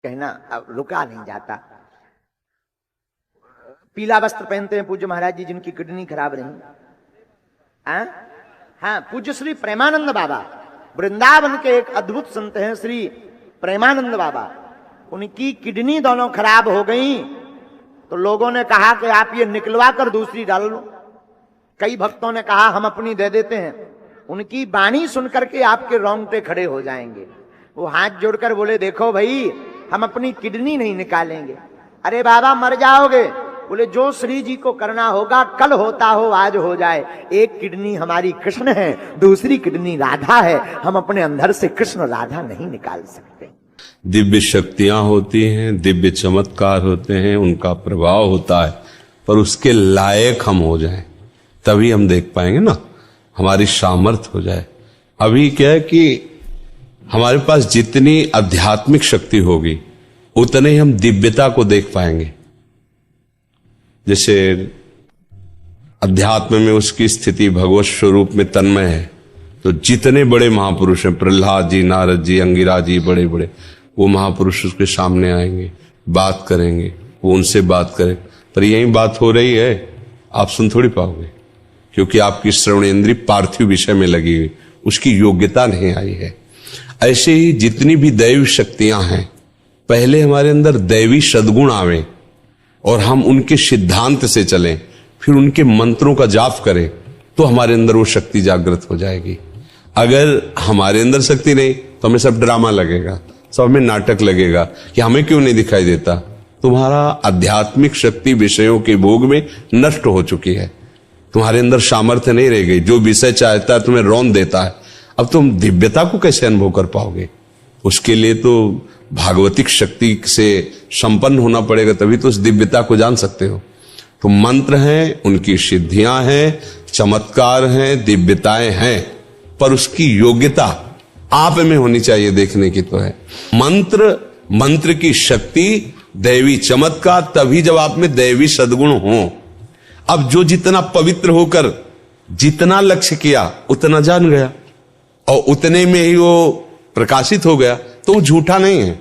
कहना अब रुका नहीं जाता। पीला वस्त्र पहनते हैं पूज्य महाराज जी जिनकी किडनी खराब रही। हाँ, पूज्य श्री प्रेमानंद बाबा वृंदावन के एक अद्भुत संत हैं श्री प्रेमानंद बाबा। उनकी किडनी दोनों खराब हो गई तो लोगों ने कहा कि आप ये निकलवा कर दूसरी डाल लो। कई भक्तों ने कहा हम अपनी दे देते हैं। उनकी बाणी सुनकर के आपके रोंगटे खड़े हो जाएंगे। वो हाथ जोड़कर बोले देखो भाई हम अपनी किडनी नहीं निकालेंगे। अरे बाबा मर जाओगे। बोले जो श्री जी को करना होगा कल होता हो आज हो जाए। एक किडनी हमारी कृष्ण है, दूसरी किडनी राधा है। हम अपने अंदर से कृष्ण राधा नहीं निकाल सकते। दिव्य शक्तियां होती हैं, दिव्य चमत्कार होते हैं, उनका प्रभाव होता है, पर उसके लायक हम हो जाएं तभी हम देख पाएंगे ना, हमारी सामर्थ्य हो जाए। अभी क्या है कि हमारे पास जितनी आध्यात्मिक शक्ति होगी उतने ही हम दिव्यता को देख पाएंगे। जैसे अध्यात्म में उसकी स्थिति भगवत स्वरूप में तन्मय है, तो जितने बड़े महापुरुष हैं, प्रहलाद जी, नारद जी, अंगिरा जी, बड़े बड़े, वो महापुरुष उसके सामने आएंगे, बात करेंगे, वो उनसे बात करें। पर यही बात हो रही है, आप सुन थोड़ी पाओगे, क्योंकि आपकी श्रवणेंद्री पार्थिव विषय में लगी हुई, उसकी योग्यता नहीं आई है। ऐसे ही जितनी भी दैवी शक्तियां हैं, पहले हमारे अंदर दैवी सद्गुण आवे और हम उनके सिद्धांत से चलें, फिर उनके मंत्रों का जाप करें, तो हमारे अंदर वो शक्ति जागृत हो जाएगी। अगर हमारे अंदर शक्ति नहीं तो हमें सब ड्रामा लगेगा, सब हमें नाटक लगेगा कि हमें क्यों नहीं दिखाई देता। तुम्हारा आध्यात्मिक शक्ति विषयों के भोग में नष्ट हो चुकी है, तुम्हारे अंदर सामर्थ्य नहीं रह गई। जो विषय चाहता है तुम्हें रौंद देता है। अब तुम दिव्यता को कैसे अनुभव कर पाओगे? उसके लिए तो भागवतिक शक्ति से संपन्न होना पड़ेगा, तभी तो उस दिव्यता को जान सकते हो। तो मंत्र हैं, उनकी सिद्धियां हैं, चमत्कार हैं, दिव्यताएं हैं, पर उसकी योग्यता आप में होनी चाहिए, देखने की तो है। मंत्र की शक्ति, दैवी चमत्कार तभी जब आप में दैवी सद्गुण हो। अब जो जितना पवित्र होकर जितना लक्ष्य किया उतना जान गया और उतने में ही वो प्रकाशित हो गया, तो वो झूठा नहीं है।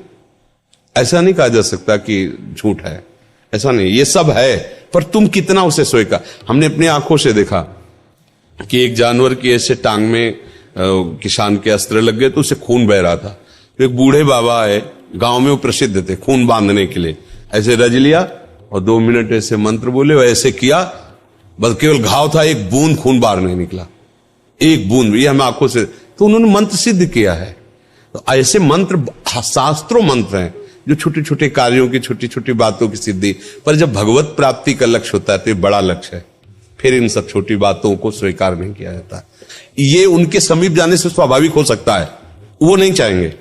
ऐसा नहीं कहा जा सकता कि झूठ है, ऐसा नहीं, ये सब है, पर तुम कितना उसे स्वीकार। हमने अपनी आंखों से देखा कि एक जानवर की ऐसे टांग में किसान के अस्त्र लग गए तो उसे खून बह रहा था। तो एक बूढ़े बाबा है, गांव में वो प्रसिद्ध थे खून बांधने के लिए, ऐसे रज लिया और 2 मिनट ऐसे मंत्र बोले, ऐसे किया, बस केवल घाव था, एक बूंद खून बाहर नहीं निकला, एक बूंद। ये हम आंखों से, तो उन्होंने मंत्र सिद्ध किया है। तो ऐसे मंत्र शास्त्रों मंत्र हैं जो छोटे छोटे कार्यों की, छोटी छोटी बातों की सिद्धि। पर जब भगवत प्राप्ति का लक्ष्य होता है तो ये बड़ा लक्ष्य है, फिर इन सब छोटी बातों को स्वीकार नहीं किया जाता। ये उनके समीप जाने से स्वाभाविक हो सकता है, वो नहीं चाहेंगे।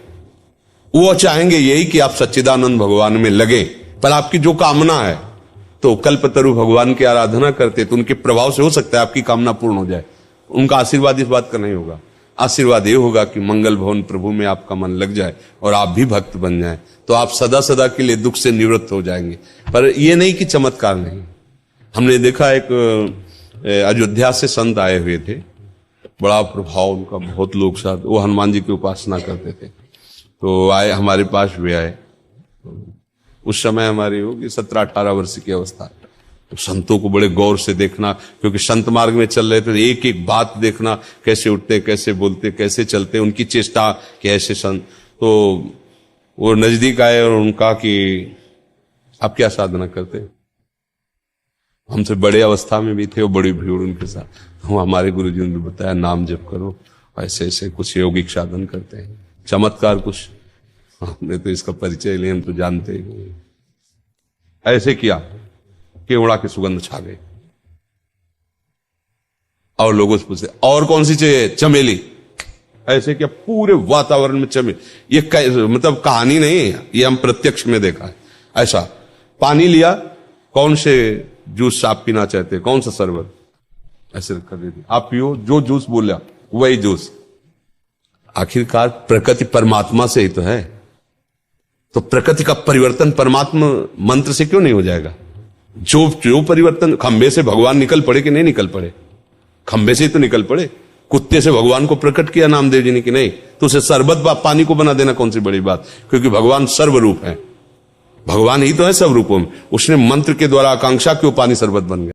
वो चाहेंगे यही कि आप सच्चिदानंद भगवान में लगे। पर आपकी जो कामना है, तो कल्पतरु भगवान की आराधना करते तो उनके प्रभाव से हो सकता है आपकी कामना पूर्ण हो जाए। उनका आशीर्वाद इस बात का नहीं होगा। आशीर्वाद ये होगा कि मंगल भवन प्रभु में आपका मन लग जाए और आप भी भक्त बन जाएं, तो आप सदा सदा के लिए दुख से निवृत्त हो जाएंगे। पर ये नहीं कि चमत्कार नहीं। हमने देखा एक अयोध्या से संत आए हुए थे, बड़ा प्रभाव उनका, बहुत लोग साथ, वो हनुमान जी की उपासना करते थे। तो आए, हमारे पास भी आए। उस समय हमारी होगी 17-18 वर्ष की अवस्था। तो संतों को बड़े गौर से देखना, क्योंकि संत मार्ग में चल रहे थे, एक एक बात देखना, कैसे उठते, कैसे बोलते, कैसे चलते, उनकी चेष्टा कैसे संत। तो वो नजदीक आए और उनका कि आप क्या साधना करते? हमसे बड़े अवस्था में भी थे और बड़ी भीड़ उनके साथ। हमारे गुरुजी ने बताया नाम जप करो, ऐसे ऐसे कुछ यौगिक साधन करते हैं, चमत्कार कुछ। हमने तो इसका परिचय लिया, हम तो जानते ही नहीं। ऐसे किया, केवड़ा की सुगंध छा गई। और लोगों से पूछे और कौन सी चाहिए? चमेली। ऐसे क्या पूरे वातावरण में चमेली। ये मतलब कहानी नहीं है, ये हम प्रत्यक्ष में देखा है। ऐसा पानी लिया, कौन से जूस आप पीना चाहते हैं, कौन सा शरबत, ऐसे कर देती, आप पियो, जो जूस बोला वही जूस। आखिरकार प्रकृति परमात्मा से ही तो है, तो प्रकृति का परिवर्तन परमात्मा मंत्र से क्यों नहीं हो जाएगा? जो परिवर्तन, खंबे से भगवान निकल पड़े कि नहीं निकल पड़े? खंबे से ही तो निकल पड़े। कुत्ते से भगवान को प्रकट किया नामदेव जी ने कि नहीं, तो उसे शरबत पानी को बना देना कौन सी बड़ी बात, क्योंकि भगवान सर्वरूप है। भगवान ही तो है सब रूपों में। उसने मंत्र के द्वारा आकांक्षा क्यों पानी शरबत बन गया।